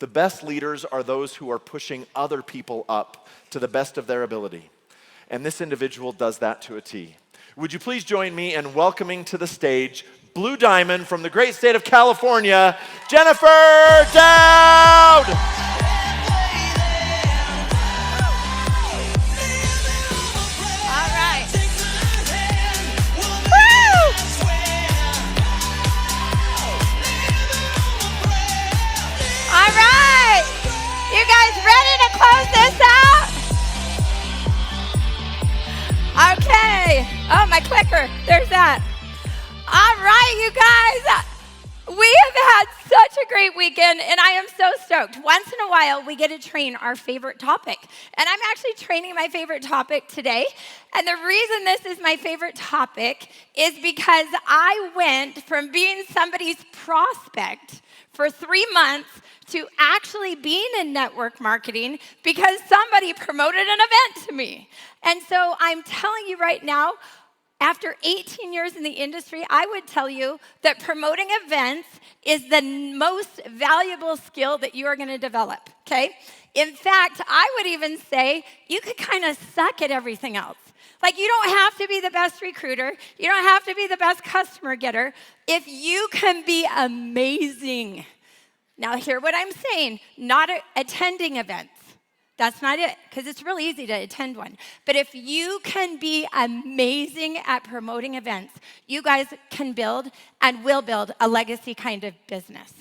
The best leaders are those who are pushing other people up to the best of their ability. And this individual does that to a T. Would you please join me in welcoming to the stage Blue Diamond from the great state of California, Jennifer Dowd! You guys ready to close this out? Okay. Oh, my clicker. There's that. All right, you guys. We have had such a great weekend, and I am so stoked. Once in a while, we get to train our favorite topic. And I'm actually training my favorite topic today. And the reason this is my favorite topic is because I went from being somebody's prospect for 3 months to actually being in network marketing because somebody promoted an event to me. And so I'm telling you right now, after 18 years in the industry, I would tell you that promoting events is the most valuable skill that you are going to develop, okay? In fact, I would even say you could kind of suck at everything else. Like, you don't have to be the best recruiter. You don't have to be the best customer getter. If you can be amazing. Now, hear what I'm saying. Not attending events. That's not it, because it's really easy to attend one. But if you can be amazing at promoting events, you guys can build and will build a legacy kind of business,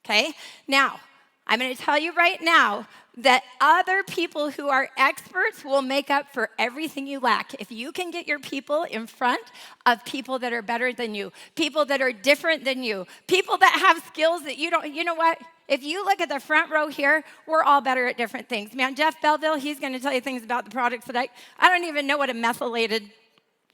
okay? Now, I'm going to tell you right now that other people who are experts will make up for everything you lack. If you can get your people in front of people that are better than you, people that are different than you, people that have skills that you don't, you know what? If you look at the front row here, we're all better at different things. Man, Jeff Belleville, he's going to tell you things about the products that I don't even know what a methylated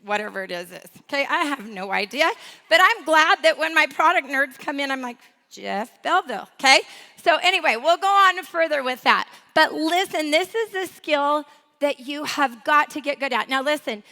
whatever it is. Okay, I have no idea. But I'm glad that when my product nerds come in, I'm like, Jeff Belleville, okay? So anyway, we'll go on further with that. But listen, this is a skill that you have got to get good at. Now listen,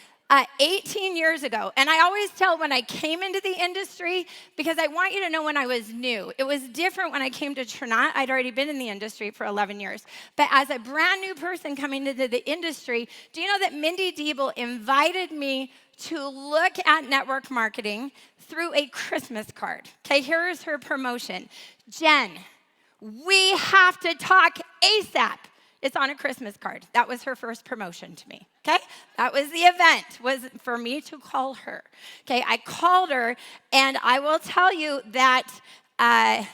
18 years ago, and I always tell when I came into the industry, because I want you to know when I was new. It was different when I came to Trinot. I'd already been in the industry for 11 years. But as a brand new person coming into the industry, do you know that Mindy Diebel invited me to look at network marketing through a Christmas card? Okay, here's her promotion. Jen, we have to talk ASAP. It's on a Christmas card. That was her first promotion to me, okay? That was the event, was for me to call her. Okay, I called her, and I will tell you that I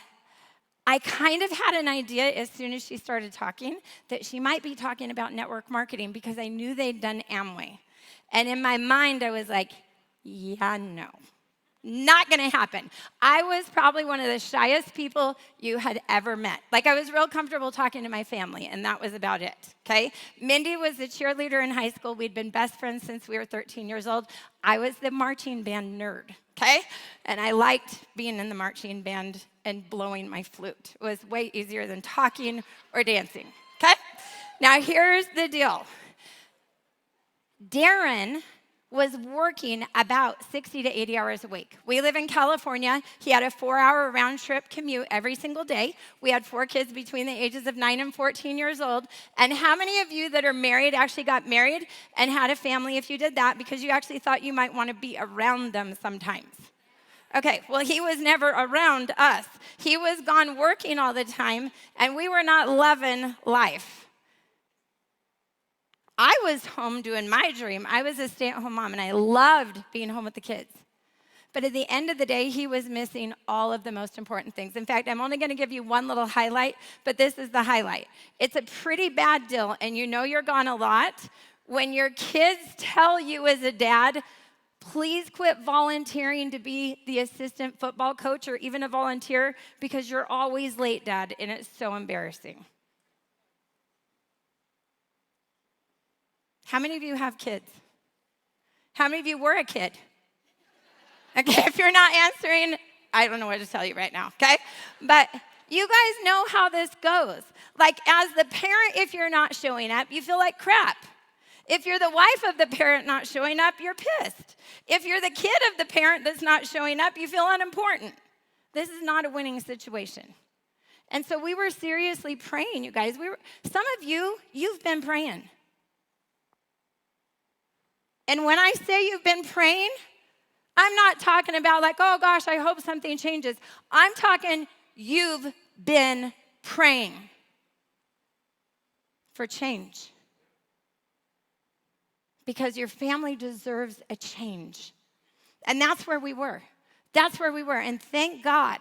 kind of had an idea as soon as she started talking that she might be talking about network marketing because I knew they'd done Amway. And in my mind, I was like, yeah, no. Not going to happen. I was probably one of the shyest people you had ever met. Like, I was real comfortable talking to my family, and that was about it, okay? Mindy was the cheerleader in high school. We'd been best friends since we were 13 years old. I was the marching band nerd, okay? And I liked being in the marching band and blowing my flute. It was way easier than talking or dancing, okay? Now, here's the deal. Darren was working about 60 to 80 hours a week. We live in California. He had a 4-hour round-trip commute every single day. We had 4 kids between the ages of 9 and 14 years old. And how many of you that are married actually got married and had a family if you did that because you actually thought you might want to be around them sometimes? Okay, well, he was never around us. He was gone working all the time, and we were not loving life. I was home doing my dream. I was a stay-at-home mom, and I loved being home with the kids. But at the end of the day, he was missing all of the most important things. In fact, I'm only going to give you one little highlight, but this is the highlight. It's a pretty bad deal, and you know you're gone a lot when your kids tell you as a dad, please quit volunteering to be the assistant football coach or even a volunteer because you're always late, Dad, and it's so embarrassing. How many of you have kids? How many of you were a kid? Okay, if you're not answering, I don't know what to tell you right now, okay? But you guys know how this goes. Like, as the parent, if you're not showing up, you feel like crap. If you're the wife of the parent not showing up, you're pissed. If you're the kid of the parent that's not showing up, you feel unimportant. This is not a winning situation. And so we were seriously praying, you guys. Some of you've been praying. And when I say you've been praying, I'm not talking about like, oh gosh, I hope something changes. I'm talking you've been praying for change. Because your family deserves a change. And that's where we were. That's where we were. And thank God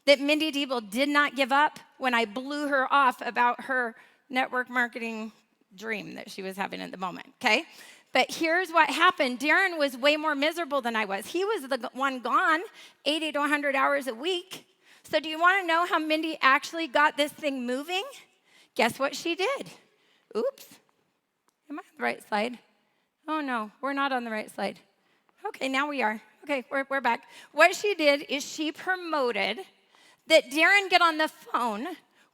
that Mindy Diebel did not give up when I blew her off about her network marketing dream that she was having at the moment, okay? But here's what happened. Darren was way more miserable than I was. He was the one gone 80 to 100 hours a week. So do you want to know how Mindy actually got this thing moving? Guess what she did? Oops. Am I on the right slide? Oh, no, we're not on the right slide. Okay, now we are. Okay, we're back. What she did is she promoted that Darren get on the phone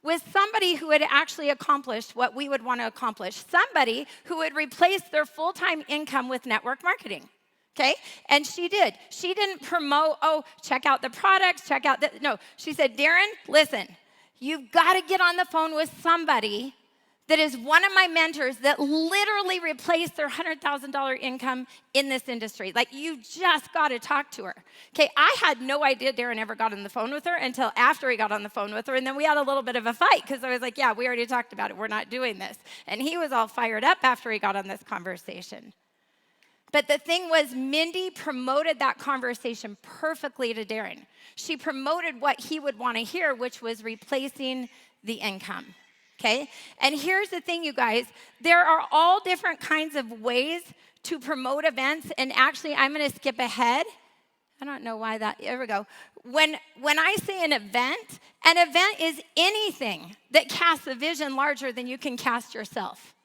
with somebody who had actually accomplished what we would want to accomplish, somebody who would replace their full-time income with network marketing, okay? And she did. She didn't promote, oh, check out the products, check out the, no. She said, Darren, listen, you've got to get on the phone with somebody that is one of my mentors that literally replaced their $100,000 income in this industry. Like, you just got to talk to her. Okay, I had no idea Darren ever got on the phone with her until after he got on the phone with her, and then we had a little bit of a fight because I was like, yeah, we already talked about it. We're not doing this. And he was all fired up after he got on this conversation. But the thing was, Mindy promoted that conversation perfectly to Darren. She promoted what he would want to hear, which was replacing the income. Okay? And here's the thing, you guys. There are all different kinds of ways to promote events. And actually, I'm going to skip ahead. I don't know why that, there we go. When I say an event is anything that casts a vision larger than you can cast yourself.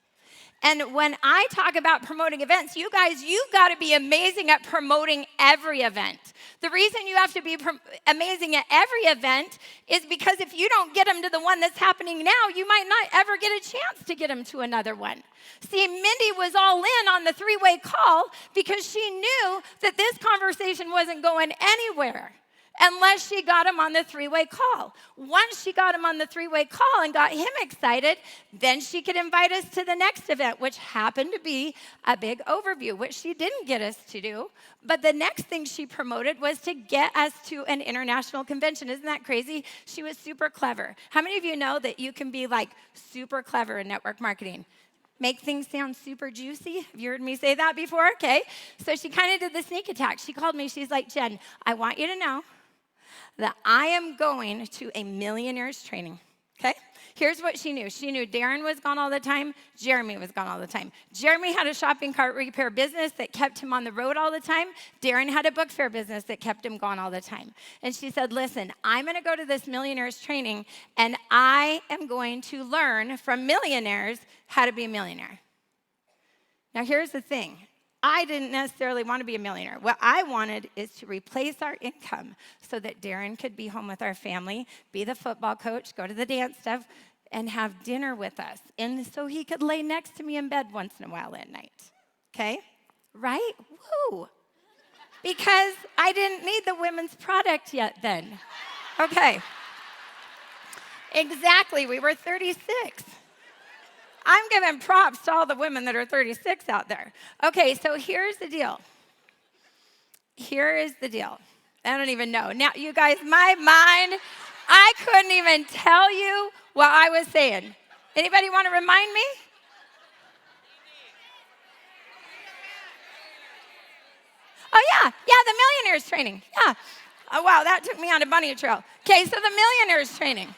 And when I talk about promoting events, you guys, you've got to be amazing at promoting every event. The reason you have to be amazing at every event is because if you don't get them to the one that's happening now, you might not ever get a chance to get them to another one. See, Mindy was all in on the three-way call because she knew that this conversation wasn't going anywhere unless she got him on the three-way call. Once she got him on the three-way call and got him excited, then she could invite us to the next event, which happened to be a big overview, which she didn't get us to do. But the next thing she promoted was to get us to an international convention. Isn't that crazy? She was super clever. How many of you know that you can be like super clever in network marketing? Make things sound super juicy. Have you heard me say that before? Okay. So she kind of did the sneak attack. She called me. She's like, Jen, I want you to know that I am going to a millionaire's training, okay? Here's what she knew. She knew Darren was gone all the time. Jeremy was gone all the time. Jeremy had a shopping cart repair business that kept him on the road all the time. Darren had a book fair business that kept him gone all the time. And she said, listen, I'm going to go to this millionaire's training, and I am going to learn from millionaires how to be a millionaire. Now, here's the thing. I didn't necessarily want to be a millionaire. What I wanted is to replace our income so that Darren could be home with our family, be the football coach, go to the dance stuff, and have dinner with us. And so he could lay next to me in bed once in a while at night. Okay? Right? Woo! Because I didn't need the women's product yet then. Okay. Exactly. We were 36. I'm giving props to all the women that are 36 out there. Okay, so here's the deal. Here is the deal. I don't even know. Now, you guys, my mind, I couldn't even tell you what I was saying. Anybody want to remind me? Oh, yeah, the millionaires training. Yeah. Oh, wow, that took me on a bunny trail. Okay, so the millionaires training.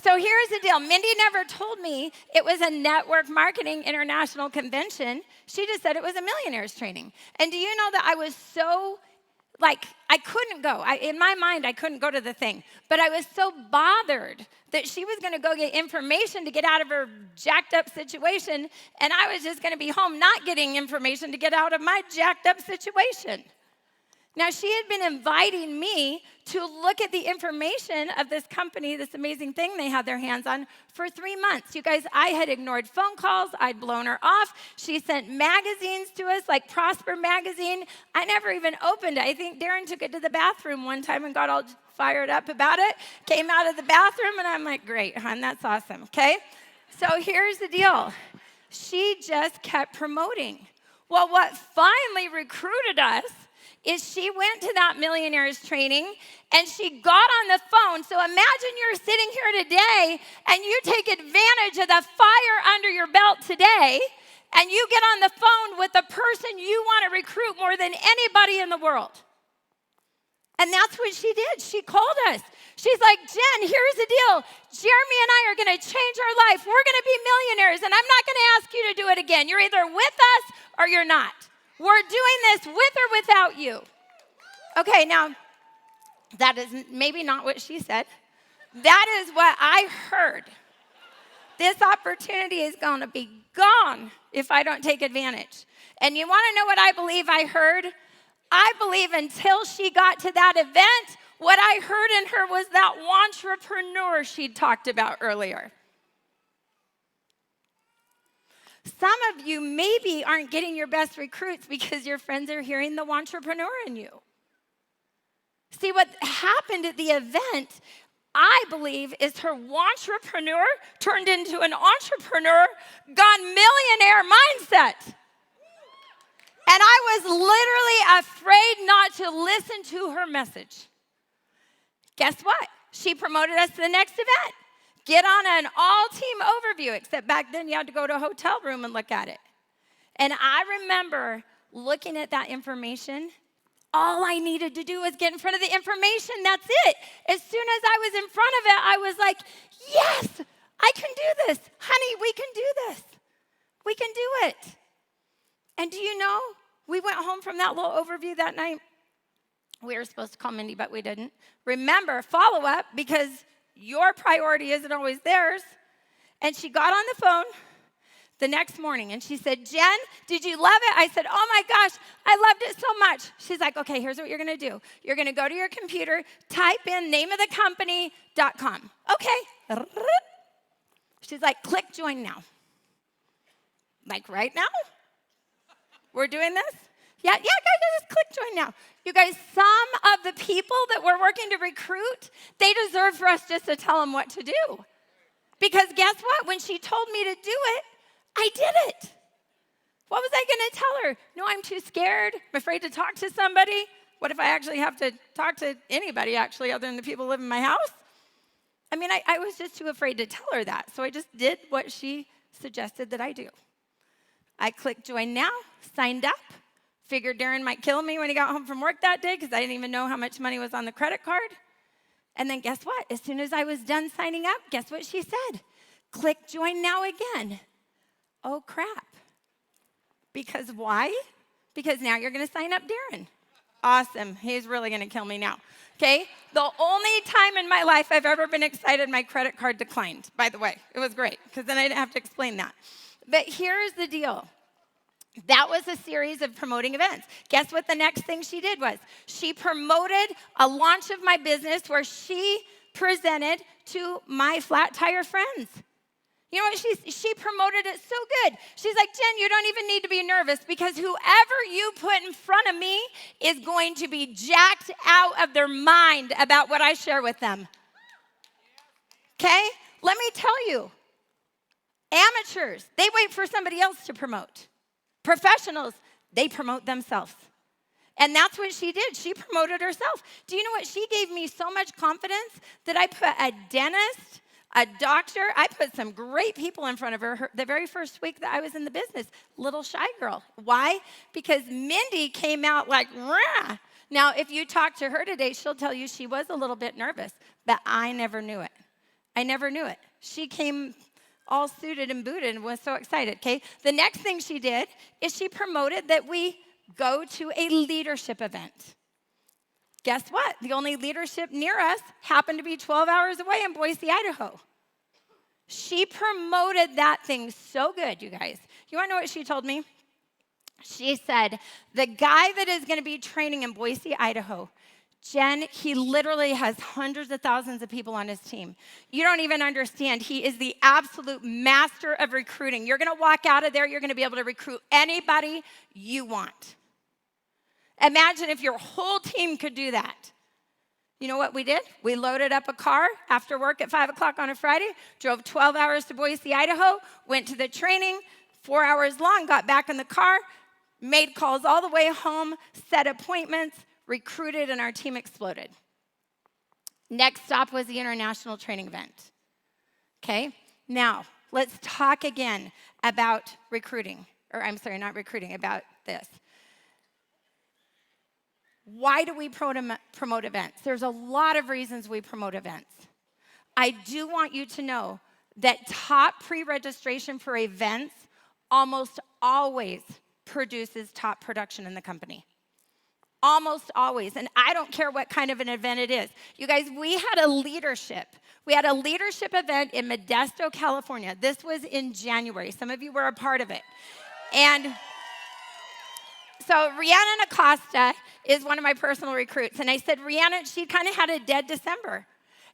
So here's the deal. Mindy never told me it was a network marketing international convention. She just said it was a millionaires training. And do you know that I was so, I couldn't go. In my mind, I couldn't go to the thing. But I was so bothered that she was going to go get information to get out of her jacked up situation, and I was just going to be home not getting information to get out of my jacked up situation. Now, she had been inviting me to look at the information of this company, this amazing thing they had their hands on, for 3 months. You guys, I had ignored phone calls. I'd blown her off. She sent magazines to us, like Prosper magazine. I never even opened it. I think Darren took it to the bathroom one time and got all fired up about it. Came out of the bathroom, and I'm like, great, hon, that's awesome, okay? So here's the deal. She just kept promoting. Well, what finally recruited us is she went to that millionaires training and she got on the phone. So imagine you're sitting here today and you take advantage of the fire under your belt today and you get on the phone with the person you want to recruit more than anybody in the world. And that's what she did. She called us. She's like, Jen, here's the deal. Jeremy and I are going to change our life. We're going to be millionaires, and I'm not going to ask you to do it again. You're either with us or you're not. We're doing this with or without you. Okay, now, that is maybe not what she said. That is what I heard. This opportunity is going to be gone if I don't take advantage. And you want to know what I believe I heard? I believe until she got to that event, what I heard in her was that entrepreneur she'd talked about earlier. Some of you maybe aren't getting your best recruits because your friends are hearing the entrepreneur in you. See, what happened at the event, I believe, is her entrepreneur turned into an entrepreneur gone millionaire mindset. And I was literally afraid not to listen to her message. Guess what? She promoted us to the next event. Get on an all-team overview, except back then you had to go to a hotel room and look at it. And I remember looking at that information. All I needed to do was get in front of the information. That's it. As soon as I was in front of it, I was like, yes, I can do this. Honey, we can do this. We can do it. And do you know, we went home from that little overview that night. We were supposed to call Mindy, but we didn't. Remember, follow up, because your priority isn't always theirs. And she got on the phone the next morning, and she said, Jen, did you love it? I said, oh my gosh, I loved it so much. She's like, okay, here's what you're going to do. You're going to go to your computer, type in nameofthecompany.com. Okay. She's like, click join now. Like right now? We're doing this? Yeah, guys, just click join now. You guys, some of the people that we're working to recruit, they deserve for us just to tell them what to do. Because guess what? When she told me to do it, I did it. What was I going to tell her? No, I'm too scared. I'm afraid to talk to somebody. What if I actually have to talk to anybody, actually, other than the people who live in my house? I mean, I was just too afraid to tell her that. So I just did what she suggested that I do. I clicked join now, signed up, figured Darren might kill me when he got home from work that day because I didn't even know how much money was on the credit card. And then guess what? As soon as I was done signing up, guess what she said? Click join now again. Oh, crap. Because why? Because now you're going to sign up Darren. Awesome. He's really going to kill me now. Okay? The only time in my life I've ever been excited my credit card declined, by the way. It was great because then I didn't have to explain that. But here's the deal. That was a series of promoting events. Guess what the next thing she did was? She promoted a launch of my business where she presented to my flat tire friends. You know what? She promoted it so good. She's like, Jen, you don't even need to be nervous because whoever you put in front of me is going to be jacked out of their mind about what I share with them. Okay? Let me tell you, amateurs, they wait for somebody else to promote. Professionals, they promote themselves. And that's what she did. She promoted herself. Do you know what? She gave me so much confidence that I put a dentist, a doctor, I put some great people in front of her the very first week that I was in the business. Little shy girl. Why? Because Mindy came out like, rah. Now, if you talk to her today, she'll tell you she was a little bit nervous, but I never knew it. I never knew it. She came all suited and booted and was so excited, okay? The next thing she did is she promoted that we go to a leadership event. Guess what? The only leadership near us happened to be 12 hours away in Boise, Idaho. She promoted that thing so good, you guys. You want to know what she told me? She said, the guy that is going to be training in Boise, Idaho, Jen, he literally has hundreds of thousands of people on his team. You don't even understand. He is the absolute master of recruiting. You're going to walk out of there, you're going to be able to recruit anybody you want. Imagine if your whole team could do that. You know what we did? We loaded up a car after work at 5 o'clock on a Friday, drove 12 hours to Boise, Idaho, went to the training, 4 hours long, got back in the car, made calls all the way home, set appointments, recruited, and our team exploded. Next stop was the international training event. Okay? Now, let's talk again about recruiting. Or I'm sorry, not recruiting, about this. Why do we promote events? There's a lot of reasons we promote events. I do want you to know that top pre-registration for events almost always produces top production in the company. Almost always. And I don't care what kind of an event it is. You guys, we had a leadership event in Modesto, California. This was in January. Some of you were a part of it. And so Rhiannon Acosta is one of my personal recruits. And I said, Rhiannon, she kind of had a dead December.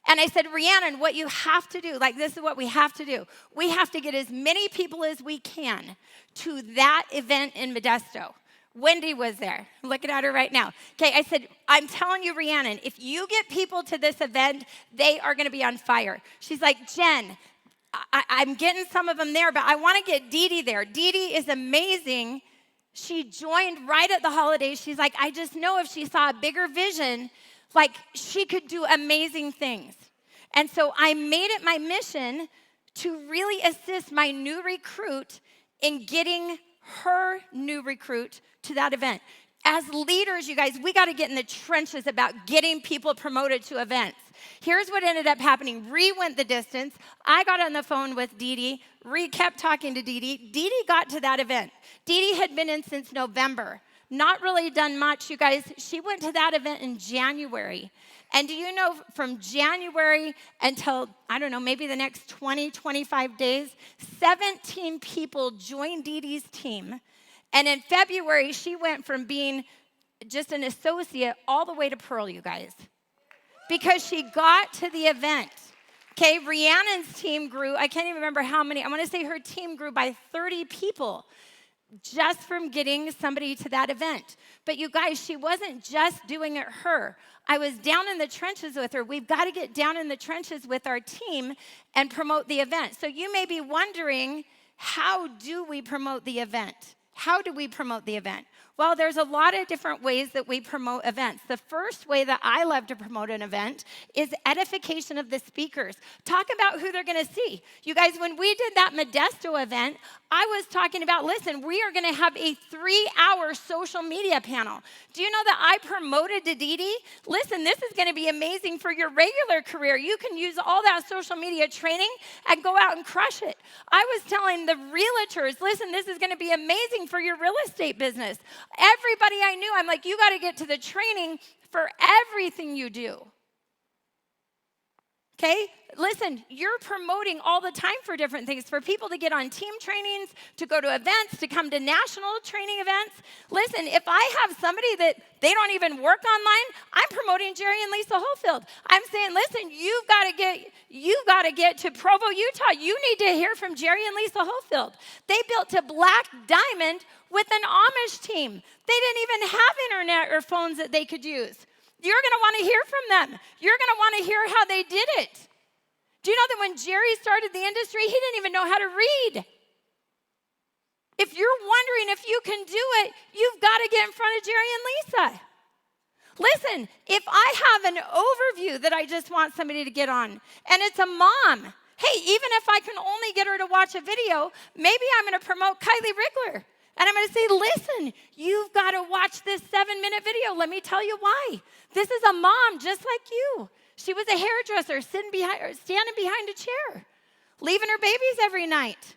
And I said, Rhiannon, what you have to do, like this is what we have to do. We have to get as many people as we can to that event in Modesto. Wendy was there. I'm looking at her right now. Okay, I said, I'm telling you, Rhiannon, if you get people to this event, they are going to be on fire. She's like, Jen, I'm getting some of them there, but I want to get Dee Dee there. Dee Dee is amazing. She joined right at the holidays. She's like, I just know if she saw a bigger vision, like she could do amazing things. And so I made it my mission to really assist my new recruit in getting her new recruit to that event. As leaders, you guys, we got to get in the trenches about getting people promoted to events. Here's what ended up happening. Ree went the distance. I got on the phone with Dee Dee. Ree kept talking to Dee Dee. Dee Dee got to that event. Dee Dee had been in since November. Not really done much, you guys. She went to that event in January. And do you know from January until, I don't know, maybe the next 20, 25 days, 17 people joined Dee Dee's team. And in February, she went from being just an associate all the way to Pearl, you guys, because she got to the event. Okay, Rhiannon's team grew, I can't even remember how many. I want to say her team grew by 30 people just from getting somebody to that event. But you guys, she wasn't just doing it her. I was down in the trenches with her. We've got to get down in the trenches with our team and promote the event. So you may be wondering, how do we promote the event? How do we promote the event? Well, there's a lot of different ways that we promote events. The first way that I love to promote an event is edification of the speakers. Talk about who they're going to see. You guys, when we did that Modesto event, I was talking about, listen, we are going to have a 3-hour social media panel. Do you know that I promoted to Dee Dee? Listen, this is going to be amazing for your regular career. You can use all that social media training and go out and crush it. I was telling the realtors, listen, this is going to be amazing for your real estate business. Everybody I knew, I'm like, you got to get to the training for everything you do. Okay? Listen, you're promoting all the time for different things, for people to get on team trainings, to go to events, to come to national training events. Listen, if I have somebody that they don't even work online, I'm promoting Jerry and Lisa Holyfield. I'm saying, listen, you've got to get to Provo, Utah. You need to hear from Jerry and Lisa Holyfield. They built a Black Diamond with an Amish team. They didn't even have internet or phones that they could use. You're going to want to hear from them. You're going to want to hear how they did it. Do you know that when Jerry started the industry, he didn't even know how to read? If you're wondering if you can do it, you've got to get in front of Jerry and Lisa. Listen, if I have an overview that I just want somebody to get on, and it's a mom, hey, even if I can only get her to watch a video, maybe I'm going to promote Kylie Rigler. And I'm going to say, listen, you've got to watch this 7-minute video. Let me tell you why. This is a mom just like you. She was a hairdresser standing behind a chair, leaving her babies every night.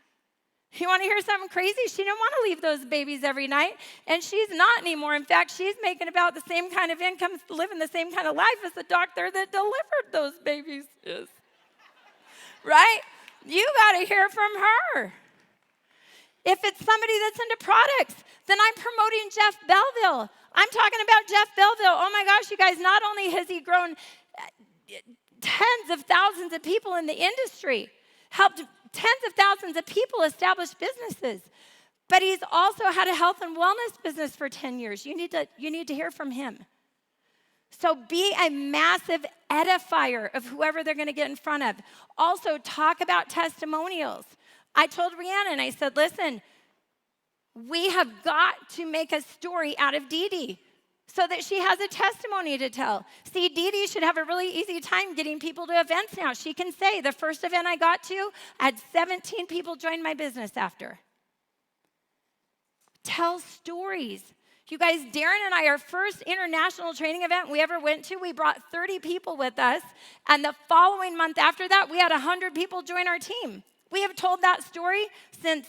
You want to hear something crazy? She didn't want to leave those babies every night, and she's not anymore. In fact, she's making about the same kind of income, living the same kind of life as the doctor that delivered those babies is. Right? You got to hear from her. If it's somebody that's into products, then I'm promoting Jeff Belleville. I'm talking about Jeff Belleville. Oh my gosh, you guys, not only has he grown tens of thousands of people in the industry, helped tens of thousands of people establish businesses, but he's also had a health and wellness business for 10 years. You need to hear from him. So be a massive edifier of whoever they're going to get in front of. Also, talk about testimonials. I told Rhiannon, I said, listen, we have got to make a story out of Dee Dee so that she has a testimony to tell. See, Dee Dee should have a really easy time getting people to events now. She can say, the first event I got to, I had 17 people join my business after. Tell stories. You guys, Darren and I, our first international training event we ever went to, we brought 30 people with us. And the following month after that, we had 100 people join our team. We have told that story since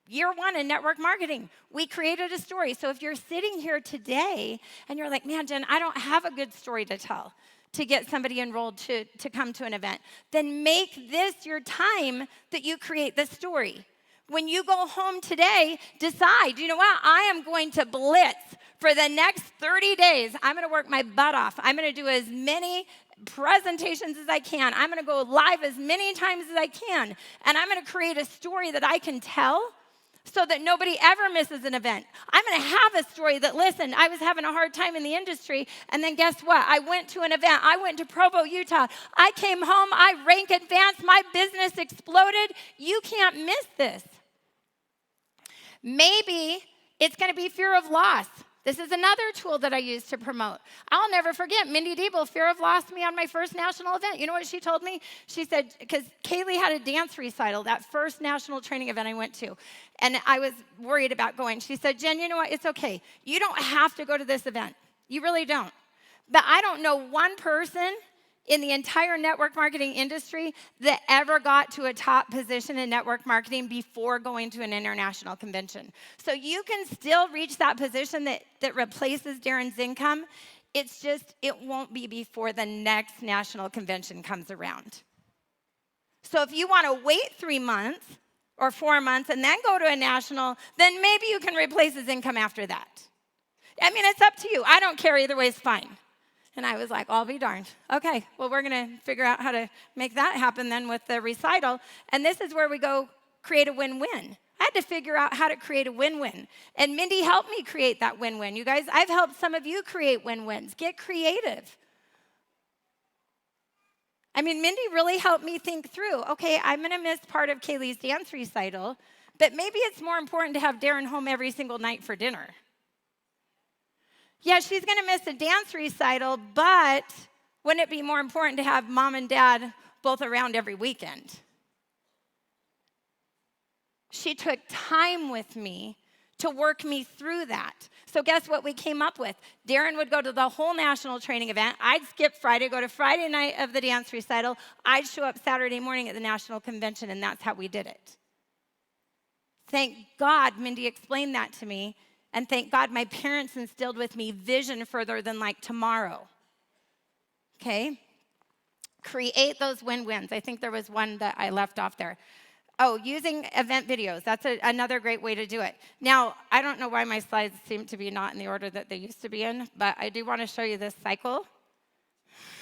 year one in network marketing. We created a story. So if you're sitting here today and you're like, man, Jen, I don't have a good story to tell to get somebody enrolled to come to an event, then make this your time that you create the story. When you go home today, decide, you know what? I am going to blitz for the next 30 days. I'm going to work my butt off. I'm going to do as many presentations as I can. I'm going to go live as many times as I can. And I'm going to create a story that I can tell so that nobody ever misses an event. I'm going to have a story that, listen, I was having a hard time in the industry, and then guess what? I went to an event. I went to Provo, Utah. I came home. I rank advanced. My business exploded. You can't miss this. Maybe it's going to be fear of loss. This is another tool that I use to promote. I'll never forget, Mindy Diebel, fear of loss me on my first national event. You know what she told me? She said, because Kaylee had a dance recital, that first national training event I went to, and I was worried about going. She said, Jen, you know what? It's okay. You don't have to go to this event. You really don't. But I don't know one person in the entire network marketing industry that ever got to a top position in network marketing before going to an international convention. So you can still reach that position that replaces Darren's income. It's just, it won't be before the next national convention comes around. So if you want to wait 3 months or 4 months and then go to a national, then maybe you can replace his income after that. I mean, it's up to you. I don't care. Either way is fine. And I was like, I'll be darned. Okay, well, we're going to figure out how to make that happen then with the recital. And this is where we go create a win-win. I had to figure out how to create a win-win. And Mindy helped me create that win-win. You guys, I've helped some of you create win-wins. Get creative. I mean, Mindy really helped me think through, okay, I'm going to miss part of Kaylee's dance recital, but maybe it's more important to have Darren home every single night for dinner. Yeah, she's going to miss a dance recital, but wouldn't it be more important to have mom and dad both around every weekend? She took time with me to work me through that. So guess what we came up with? Darren would go to the whole national training event. I'd skip Friday, go to Friday night of the dance recital. I'd show up Saturday morning at the national convention, and that's how we did it. Thank God Mindy explained that to me. And thank God my parents instilled with me vision further than like tomorrow. Okay? Create those win-wins. I think there was one that I left off there. Oh, using event videos. That's another great way to do it. Now, I don't know why my slides seem to be not in the order that they used to be in, but I do want to show you this cycle.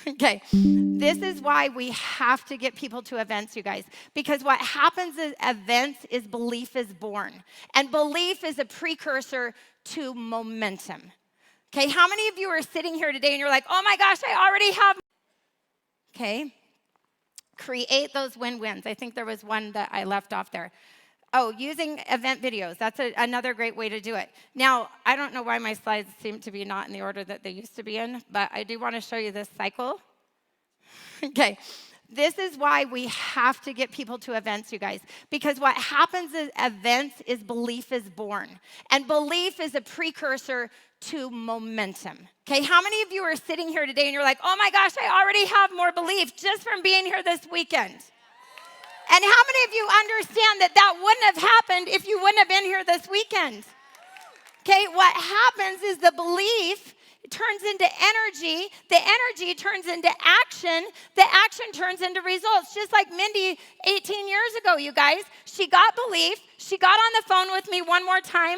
Okay, this is why we have to get people to events, you guys. Because what happens at events is belief is born. And belief is a precursor to momentum. Okay, how many of you are sitting here today and you're like, oh my gosh, I already have. Okay, create those win-wins. I think there was one that I left off there. Oh, using event videos. That's another great way to do it. Now, I don't know why my slides seem to be not in the order that they used to be in, but I do want to show you this cycle. Okay, this is why we have to get people to events, you guys. Because what happens at events is belief is born. And belief is a precursor to momentum. Okay, how many of you are sitting here today and you're like, oh my gosh, I already have more belief just from being here this weekend? And how many of you understand that that wouldn't have happened if you wouldn't have been here this weekend? Okay, what happens is the belief turns into energy. The energy turns into action. The action turns into results. Just like Mindy 18 years ago, you guys. She got belief. She got on the phone with me one more time.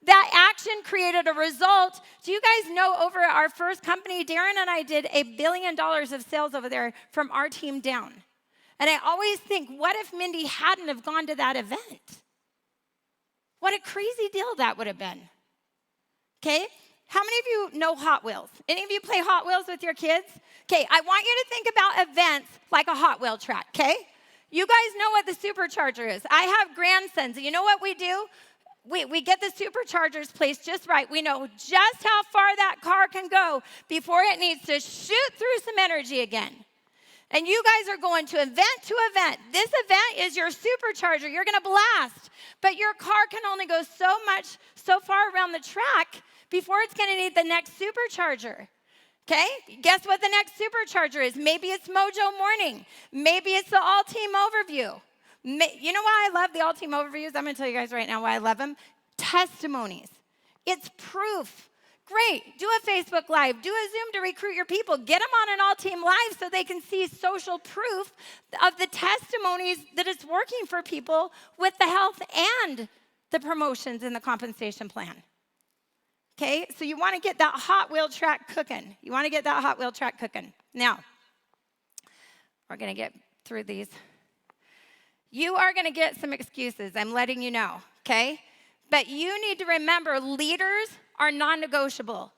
That action created a result. Do you guys know over at our first company, Darren and I did $1 billion of sales over there from our team down. And I always think, what if Mindy hadn't have gone to that event? What a crazy deal that would have been. Okay? How many of you know Hot Wheels? Any of you play Hot Wheels with your kids? Okay, I want you to think about events like a Hot Wheel track, okay? You guys know what the supercharger is. I have grandsons, and you know what we do? We get the superchargers placed just right. We know just how far that car can go before it needs to shoot through some energy again. And you guys are going to event to event. This event is your supercharger. You're going to blast. But your car can only go so far around the track before it's going to need the next supercharger. Okay? Guess what the next supercharger is? Maybe it's Mojo Morning. Maybe it's the all-team overview. You know why I love the all-team overviews? I'm going to tell you guys right now why I love them. Testimonies. It's proof. Great. Do a Facebook Live. Do a Zoom to recruit your people. Get them on an all-team live so they can see social proof of the testimonies that it's working for people with the health and the promotions in the compensation plan. Okay? So you want to get that Hot Wheel track cooking. You want to get that Hot Wheel track cooking. Now, we're going to get through these. You are going to get some excuses. I'm letting you know. Okay? But you need to remember leaders are non-negotiable.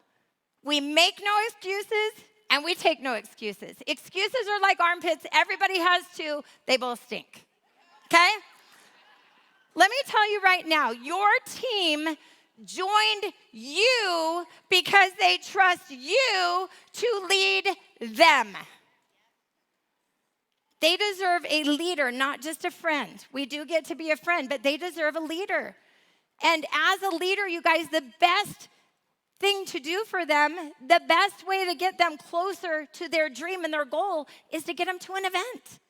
We make no excuses and we take no excuses. Excuses are like armpits. Everybody has two. They both stink. Okay? Let me tell you right now, your team joined you because they trust you to lead them. They deserve a leader, not just a friend. We do get to be a friend, but they deserve a leader. And as a leader, you guys, the best thing to do for them, the best way to get them closer to their dream and their goal is to get them to an event.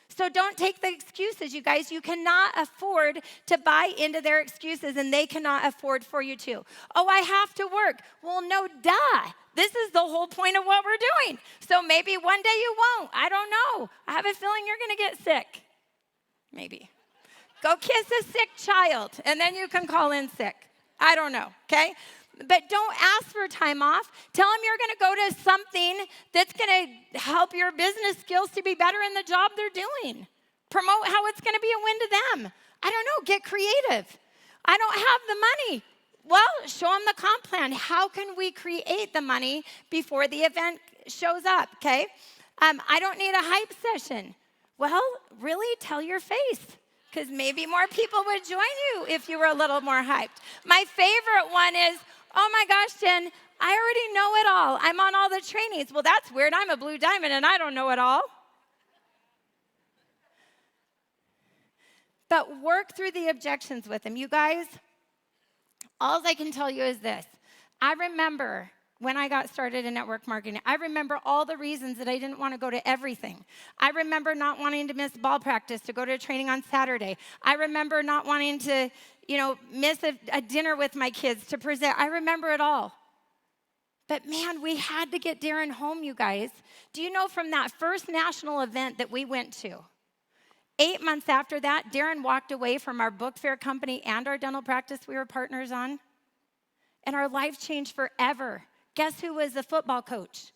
So don't take the excuses, you guys. You cannot afford to buy into their excuses, and they cannot afford for you to. Oh, I have to work. Well, no, duh. This is the whole point of what we're doing. So maybe one day you won't. I don't know. I have a feeling you're going to get sick. Maybe. Go kiss a sick child, and then you can call in sick. I don't know, okay? But don't ask for time off. Tell them you're going to go to something that's going to help your business skills to be better in the job they're doing. Promote how it's going to be a win to them. I don't know. Get creative. I don't have the money. Well, show them the comp plan. How can we create the money before the event shows up, okay? I don't need a hype session. Well, really tell your face, because maybe more people would join you if you were a little more hyped. My favorite one is, oh my gosh, Jen, I already know it all. I'm on all the trainings. Well, that's weird. I'm a blue diamond and I don't know it all. But work through the objections with them. You guys, all I can tell you is this. I remember when I got started in network marketing, I remember all the reasons that I didn't want to go to everything. I remember not wanting to miss ball practice to go to a training on Saturday. I remember not wanting to, miss a dinner with my kids to present. I remember it all. But man, we had to get Darren home, you guys. Do you know from that first national event that we went to, 8 months after that, Darren walked away from our book fair company and our dental practice we were partners on, and our life changed forever. Guess who was the football coach?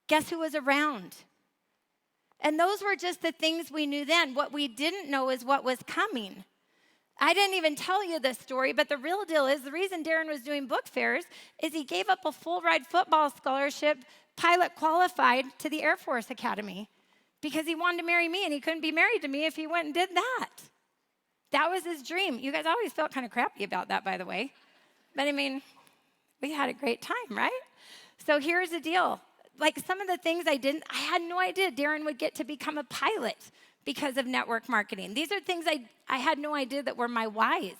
Guess who was around? And those were just the things we knew then. What we didn't know is what was coming. I didn't even tell you this story, but the real deal is the reason Darren was doing book fairs is he gave up a full-ride football scholarship, pilot qualified, to the Air Force Academy because he wanted to marry me, and he couldn't be married to me if he went and did that. That was his dream. You guys always felt kind of crappy about that, by the way. But I mean, we had a great time, right? So here's the deal. Like some of the things I had no idea Darren would get to become a pilot because of network marketing. These are things I had no idea that were my whys.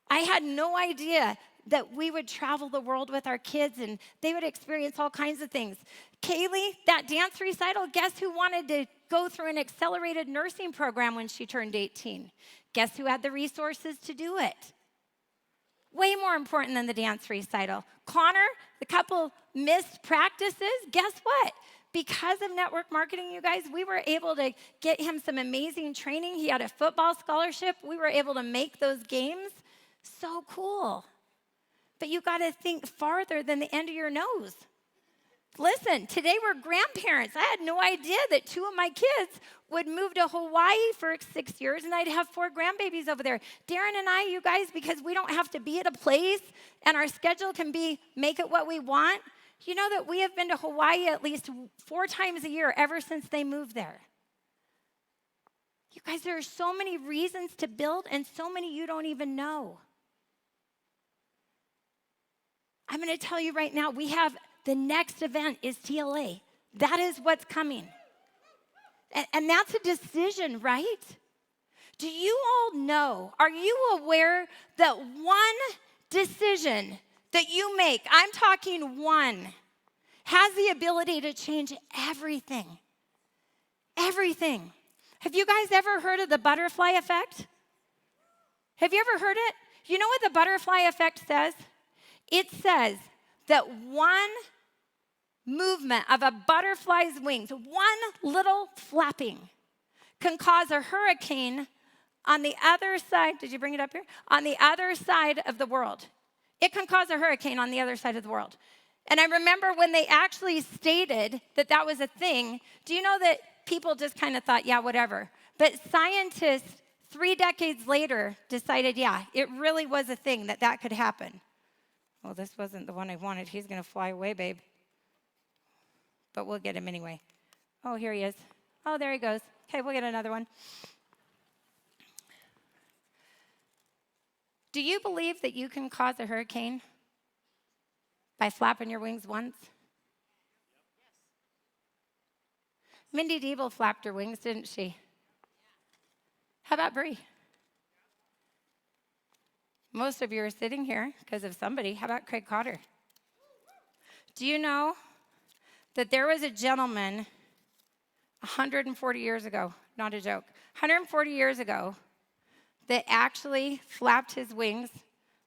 I had no idea that we would travel the world with our kids and they would experience all kinds of things. Kaylee, that dance recital, guess who wanted to go through an accelerated nursing program when she turned 18? Guess who had the resources to do it? Way more important than the dance recital. Connor, the couple missed practices, guess what? Because of network marketing, you guys, we were able to get him some amazing training. He had a football scholarship. We were able to make those games. So cool. But you got to think farther than the end of your nose. Listen, today we're grandparents. I had no idea that 2 of my kids would move to Hawaii for 6 years and I'd have 4 grandbabies over there. Darren and I, you guys, because we don't have to be at a place and our schedule can be make it what we want. You know that we have been to Hawaii at least 4 times a year ever since they moved there. You guys, there are so many reasons to build and so many you don't even know. I'm going to tell you right now, we have the next event is TLA. That is what's coming. And that's a decision, right? Do you all know, are you aware that one decision that you make, I'm talking one, has the ability to change everything? Everything. Have you guys ever heard of the butterfly effect? Have you ever heard it? You know what the butterfly effect says? It says that one movement of a butterfly's wings, one little flapping, can cause a hurricane on the other side. Did you bring it up here? On the other side of the world. It can cause a hurricane on the other side of the world. And I remember when they actually stated that that was a thing, do you know that people just kind of thought, yeah, whatever. But scientists 3 decades later decided, yeah, it really was a thing that could happen. Well, this wasn't the one I wanted. He's going to fly away, babe. But we'll get him anyway. Oh, here he is. Oh, there he goes. Okay, we'll get another one. Do you believe that you can cause a hurricane by flapping your wings once? Mindy Diebel flapped her wings, didn't she? How about Bree? Most of you are sitting here because of somebody. How about Craig Cotter? Do you know that there was a gentleman 140 years ago, not a joke, 140 years ago, that actually flapped his wings?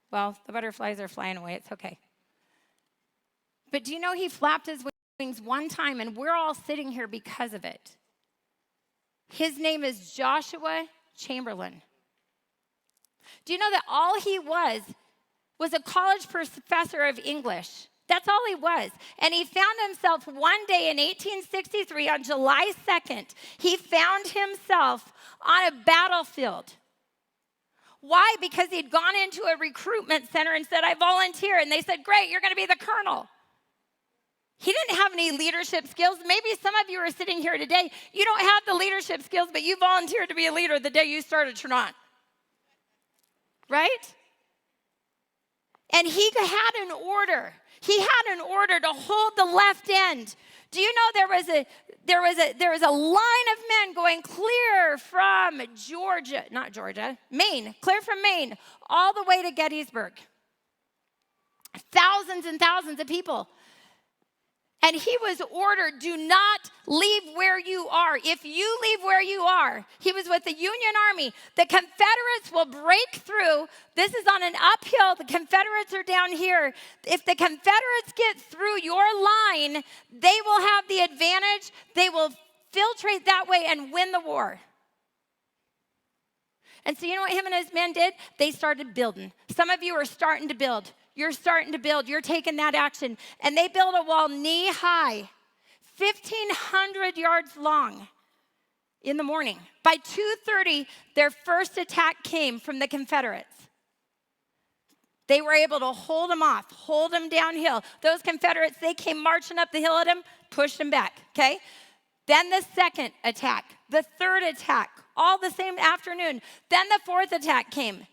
Well, the butterflies are flying away. It's okay. But do you know he flapped his wings one time, and we're all sitting here because of it? His name is Joshua Chamberlain. Do you know that all he was a college professor of English? That's all he was. And he found himself one day in 1863, on July 2nd, he found himself on a battlefield. Why? Because he'd gone into a recruitment center and said, I volunteer. And they said, great, you're going to be the colonel. He didn't have any leadership skills. Maybe some of you are sitting here today, you don't have the leadership skills, but you volunteered to be a leader the day you started Trinant. Right? And he had an order. He had an order to hold the left end. Do you know there was a line of men going clear from Maine, clear from Maine, all the way to Gettysburg. Thousands and thousands of people. And he was ordered, do not leave where you are. If you leave where you are, he was with the Union Army. The Confederates will break through. This is on an uphill. The Confederates are down here. If the Confederates get through your line, they will have the advantage. They will filtrate that way and win the war. And so you know what him and his men did? They started building. Some of you are starting to build. You're starting to build. You're taking that action. And they built a wall knee high, 1,500 yards long in the morning. By 2:30, their first attack came from the Confederates. They were able to hold them off, hold them downhill. Those Confederates, they came marching up the hill at them, pushed them back, okay? Then the second attack, the third attack, all the same afternoon. Then the fourth attack came.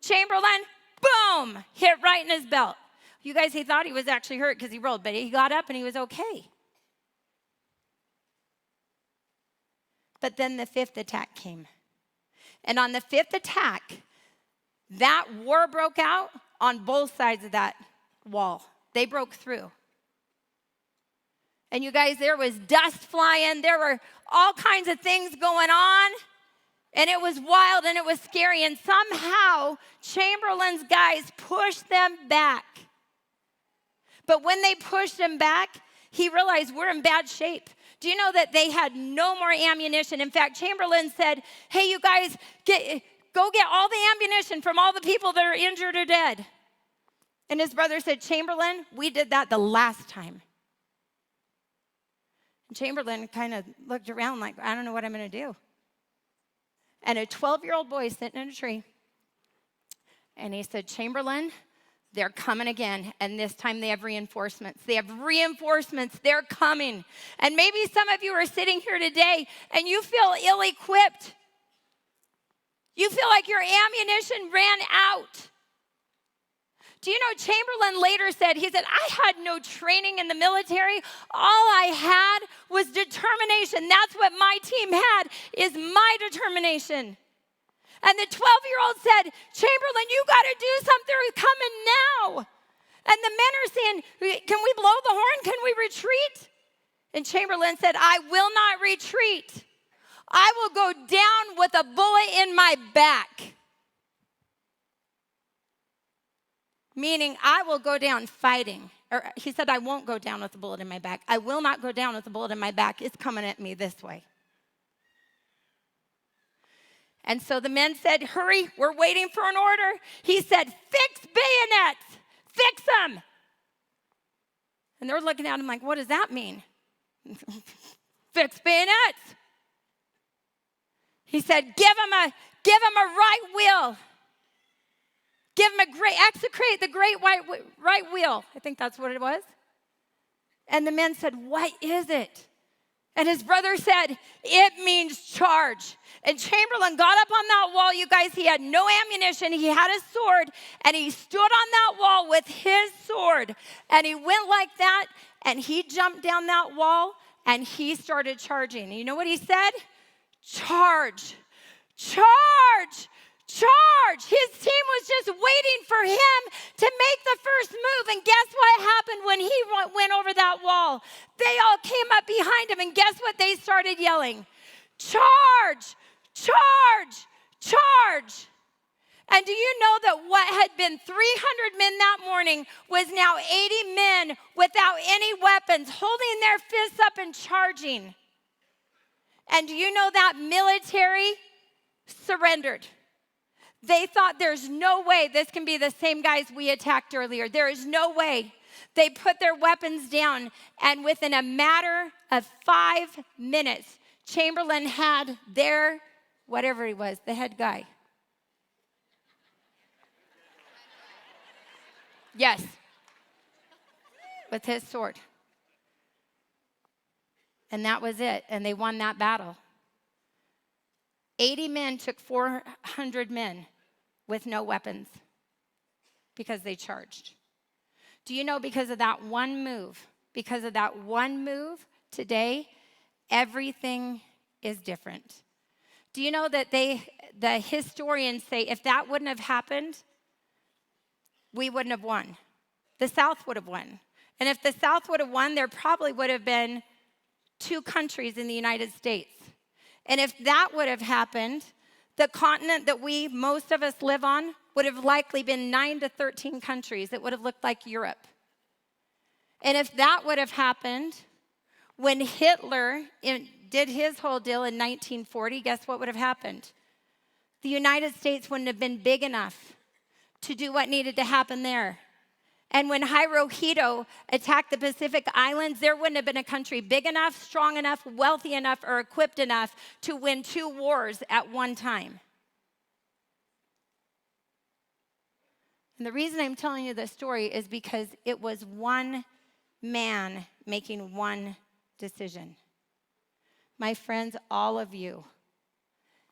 Chamberlain, boom, hit right in his belt. You guys, he thought he was actually hurt because he rolled, but he got up and he was okay. But then the fifth attack came. And on the fifth attack, that war broke out on both sides of that wall. They broke through. And you guys, there was dust flying. There were all kinds of things going on. And it was wild and it was scary. And somehow, Chamberlain's guys pushed them back. But when they pushed him back, he realized we're in bad shape. Do you know that they had no more ammunition? In fact, Chamberlain said, hey, you guys, go get all the ammunition from all the people that are injured or dead. And his brother said, Chamberlain, we did that the last time. Chamberlain kind of looked around like, I don't know what I'm going to do. And a 12-year-old boy sitting in a tree. And he said, Chamberlain, they're coming again. And this time they have reinforcements. They have reinforcements. They're coming. And maybe some of you are sitting here today and you feel ill-equipped. You feel like your ammunition ran out. Do you know Chamberlain later said, he said, I had no training in the military. All I had was determination. That's what my team had, is my determination. And the 12-year-old said, Chamberlain, you got to do something. They're coming now. And the men are saying, can we blow the horn? Can we retreat? And Chamberlain said, I will not retreat. I will go down with a bullet in my back. Meaning, I will go down fighting. Or he said, I won't go down with a bullet in my back. I will not go down with a bullet in my back. It's coming at me this way. And so the men said, hurry, we're waiting for an order. He said, fix bayonets, fix them. And they're looking at him like, what does that mean? Fix bayonets. He said, give him a right wheel. Give him execrate the great right wheel. I think that's what it was. And the men said, what is it? And his brother said, it means charge. And Chamberlain got up on that wall, you guys. He had no ammunition. He had his sword, and he stood on that wall with his sword. And he went like that, and he jumped down that wall, and he started charging. And you know what he said? Charge, charge, charge. His team was just waiting for him to make the first move. And guess what happened when he went over that wall? They all came up behind him, and guess what they started yelling? Charge, charge, charge. And do you know that what had been 300 men that morning was now 80 men without any weapons, holding their fists up and charging? And do you know that military surrendered? They thought there's no way this can be the same guys we attacked earlier. There is no way. They put their weapons down, and within a matter of 5 minutes, Chamberlain had their, whatever he was, the head guy. Yes, with his sword. And that was it, and they won that battle. 80 men took 400 men with no weapons because they charged. Do you know, because of that one move, today, everything is different. Do you know that the historians say if that wouldn't have happened, we wouldn't have won. The South would have won. And if the South would have won, there probably would have been 2 countries in the United States. And if that would have happened, the continent that most of us live on, would have likely been 9 to 13 countries. It would have looked like Europe. And if that would have happened, when Hitler did his whole deal in 1940, guess what would have happened? The United States wouldn't have been big enough to do what needed to happen there. And when Hirohito attacked the Pacific Islands, there wouldn't have been a country big enough, strong enough, wealthy enough, or equipped enough to win 2 wars at one time. And the reason I'm telling you this story is because it was one man making one decision. My friends, all of you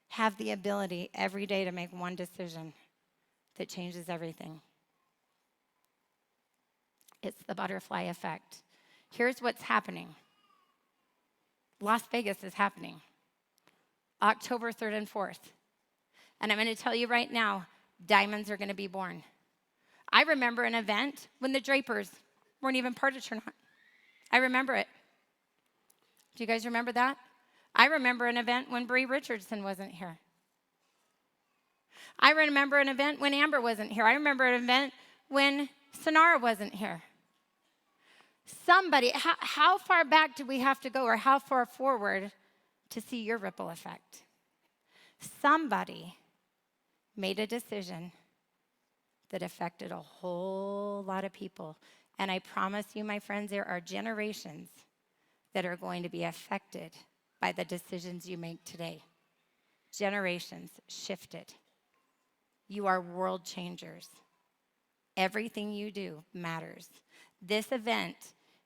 have the ability every day to make one decision that changes everything. It's the butterfly effect. Here's what's happening. Las Vegas is happening. October 3rd and 4th. And I'm going to tell you right now, diamonds are going to be born. I remember an event when the Drapers weren't even part of Trinot. I remember it. Do you guys remember that? I remember an event when Bree Richardson wasn't here. I remember an event when Amber wasn't here. I remember an event when Sonara wasn't here. Somebody, how far back do we have to go, or how far forward to see your ripple effect? Somebody made a decision that affected a whole lot of people. And I promise you, my friends, there are generations that are going to be affected by the decisions you make today. Generations shifted. You are world changers. Everything you do matters. This event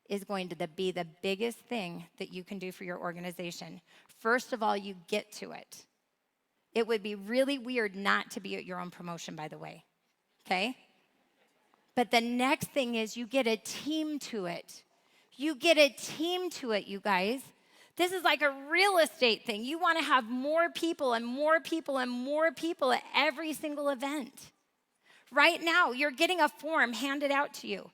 is going to be the biggest thing that you can do for your organization. First of all, you get to it. It would be really weird not to be at your own promotion, by the way, okay? But the next thing is you get a team to it. You get a team to it, you guys. This is like a real estate thing. You want to have more people and more people and more people at every single event. Right now, you're getting a form handed out to you.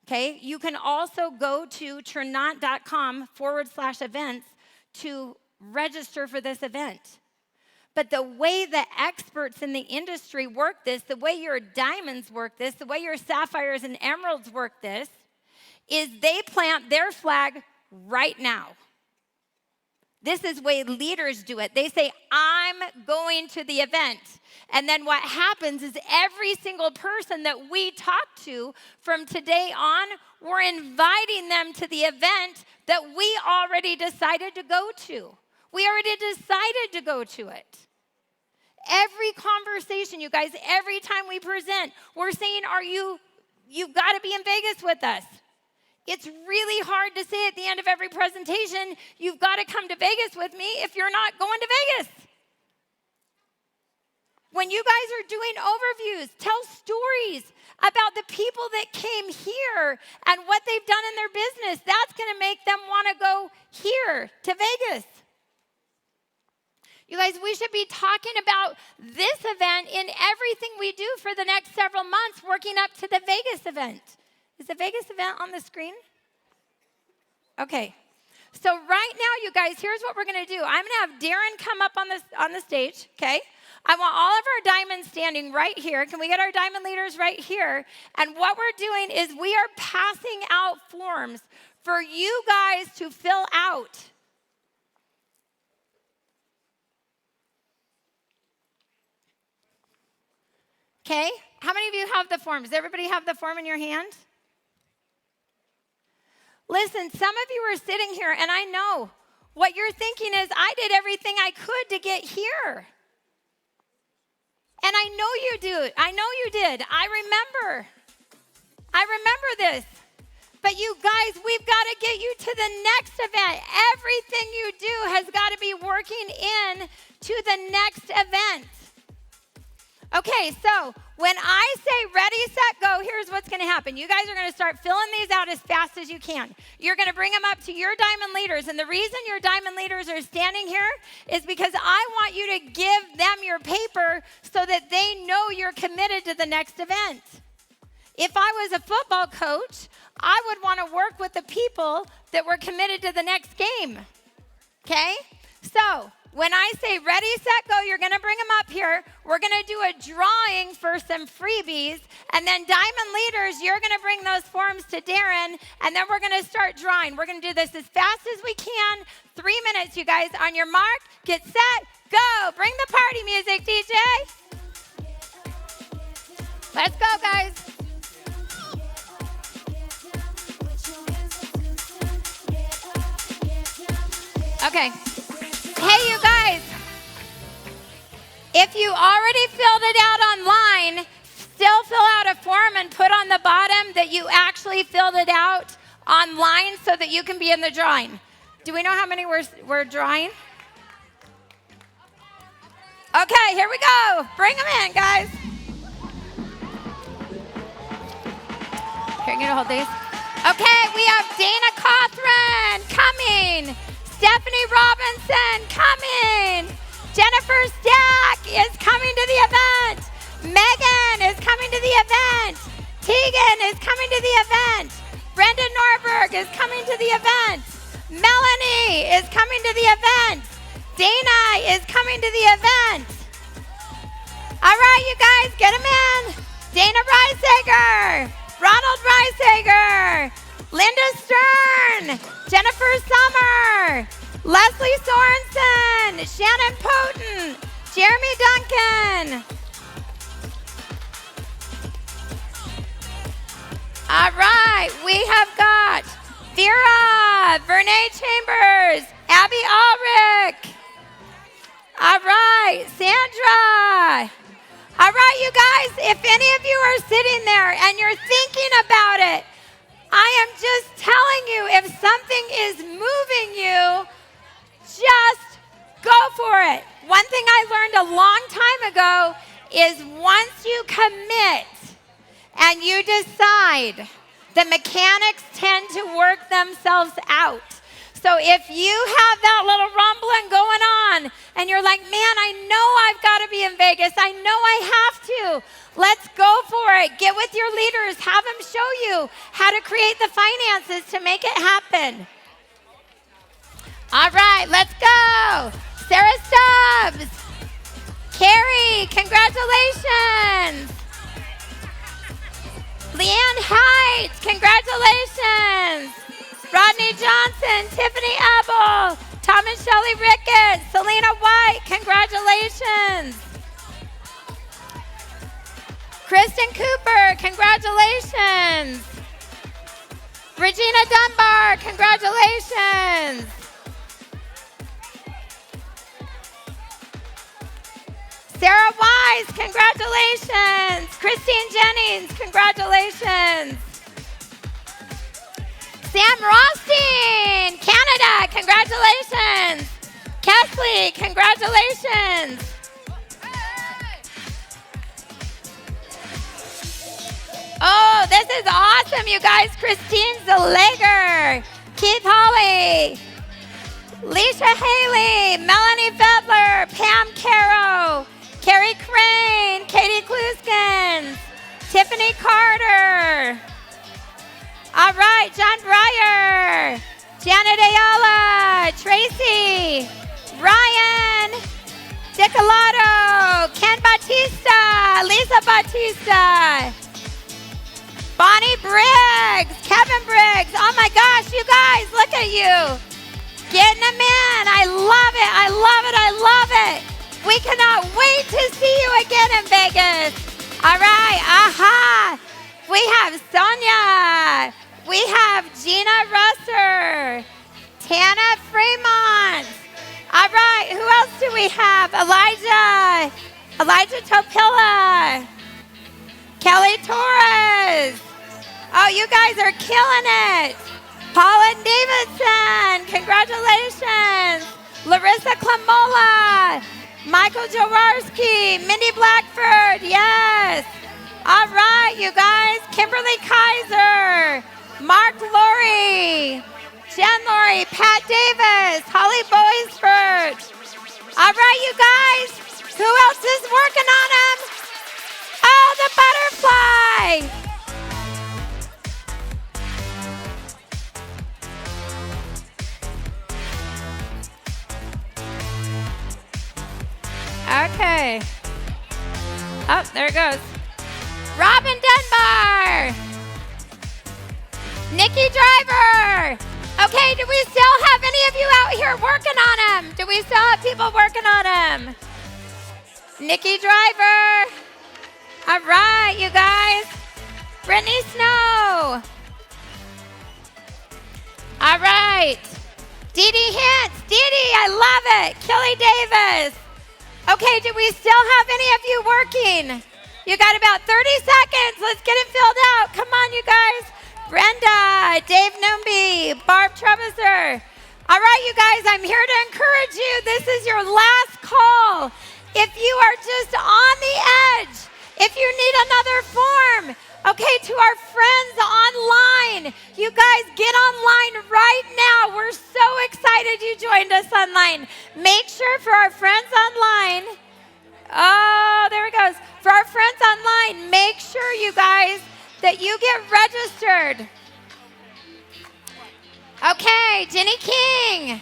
Okay, you can also go to trinant.com/events to register for this event. But the way the experts in the industry work this, the way your diamonds work this, the way your sapphires and emeralds work this, is they plant their flag right now. This is the way leaders do it. They say, I'm going to the event. And then what happens is every single person that we talk to from today on, we're inviting them to the event that we already decided to go to. We already decided to go to it. Every conversation, you guys, every time we present, we're saying, you've got to be in Vegas with us. It's really hard to say at the end of every presentation, you've got to come to Vegas with me if you're not going to Vegas. When you guys are doing overviews, tell stories about the people that came here and what they've done in their business. That's going to make them want to go here to Vegas. You guys, we should be talking about this event in everything we do for the next several months, working up to the Vegas event. Is the Vegas event on the screen? Okay. So right now, you guys, here's what we're going to do. I'm going to have Darren come up on the stage, okay? I want all of our diamonds standing right here. Can we get our diamond leaders right here? And what we're doing is we are passing out forms for you guys to fill out. Okay? How many of you have the form? Does everybody have the form in your hand? Listen, some of you are sitting here, and I know what you're thinking is, I did everything I could to get here. And I know you do. I know you did. I remember this. But you guys, we've got to get you to the next event. Everything you do has got to be working in to the next event. Okay, so when I say ready, set, go, here's what's going to happen. You guys are going to start filling these out as fast as you can. You're going to bring them up to your diamond leaders. And the reason your diamond leaders are standing here is because I want you to give them your paper so that they know you're committed to the next event. If I was a football coach, I would want to work with the people that were committed to the next game. Okay? So when I say ready, set, go, you're going to bring them up here. We're going to do a drawing for some freebies. And then diamond leaders, you're going to bring those forms to Darren. And then we're going to start drawing. We're going to do this as fast as we can. 3 minutes, you guys. On your mark, get set, go. Bring the party music, DJ. Let's go, guys. Okay. Hey, you guys. If you already filled it out online, still fill out a form and put on the bottom that you actually filled it out online so that you can be in the drawing. Do we know how many we're drawing? Okay, here we go. Bring them in, guys. Here, you gonna hold these? Okay, we have Dana Cothran coming. Stephanie Robinson coming. Jennifer Stack is coming to the event. Megan is coming to the event. Tegan is coming to the event. Brenda Norberg is coming to the event. Melanie is coming to the event. Dana is coming to the event. All right, you guys, get them in. Dana Reisager, Ronald Reisager, Linda Stern, Jennifer Summer, Leslie Sorensen, Shannon Poten, Jeremy Duncan. All right, we have got Vera Vernay Chambers, Abby Ulrich. All right, Sandra. All right, you guys, if any of you are sitting there and you're thinking about it, I am just telling you, if something is moving you, just go for it. One thing I learned a long time ago is once you commit and you decide, the mechanics tend to work themselves out. So if you have that little rumbling going on and you're like, man, I know I've got to be in Vegas. I know I have to. Let's go for it. Get with your leaders. Have them show you how to create the finances to make it happen. All right, let's go. Sarah Stubbs. Carrie, congratulations. Leanne Heights, congratulations. Rodney Johnson, Tiffany Abel, Tom and Shelley Ricketts, Selena White, congratulations. Kristen Cooper, congratulations. Regina Dunbar, congratulations. Sarah Wise, congratulations. Christine Jennings, congratulations. Sam Rothstein, Canada, congratulations. Kesley, congratulations. Oh, this is awesome, you guys. Christine Zelager, Keith Holly, Leisha Haley, Melanie Fettler, Pam Caro, Carrie Crane, Katie Kluskens, Tiffany Carter. All right, John Breyer, Janet Ayala, Tracy, Ryan, Dicolato, Ken Batista, Lisa Batista, Bonnie Briggs, Kevin Briggs. Oh my gosh, you guys, look at you. Getting them in. I love it. I love it. I love it. We cannot wait to see you again in Vegas. All right. Aha. We have Sonia. We have Gina Russer. Tana Fremont. All right. Who else do we have? Elijah Topilla. Kelly Torres. Oh, you guys are killing it. Paula Davidson, congratulations. Larissa Clamola, Michael Jaworski, Mindy Blackford, yes. All right, you guys. Kimberly Kaiser, Mark Laurie, Jen Laurie, Pat Davis, Holly Boisford. All right, you guys. Who else is working on them? Oh, the butterfly. Okay. Oh, there it goes. Robin Dunbar. Nikki Driver. Okay, do we still have any of you out here working on them? Do we still have people working on them? Nikki Driver. All right, you guys. Brittany Snow. All right. Dee Dee Hintz. Dee Dee, I love it. Kelly Davis. Okay, do we still have any of you working? You got about 30 seconds. Let's get it filled out. Come on, you guys. Brenda, Dave Numby, Barb Treviser. All right, you guys, I'm here to encourage you. This is your last call. If you are just on the edge, if you need another form, okay, to our friends online, you guys get online right now. We're so excited you joined us online. Make sure for our friends online, oh, there it goes. For our friends online, make sure, you guys, that you get registered. Okay, Jenny King.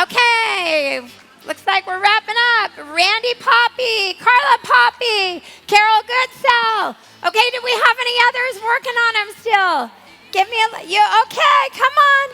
Okay, looks like we're wrapping up. Randy Poppy, Carla Poppy, Carol Goodsell. Okay, do we have any others working on them still? Give me okay, come on.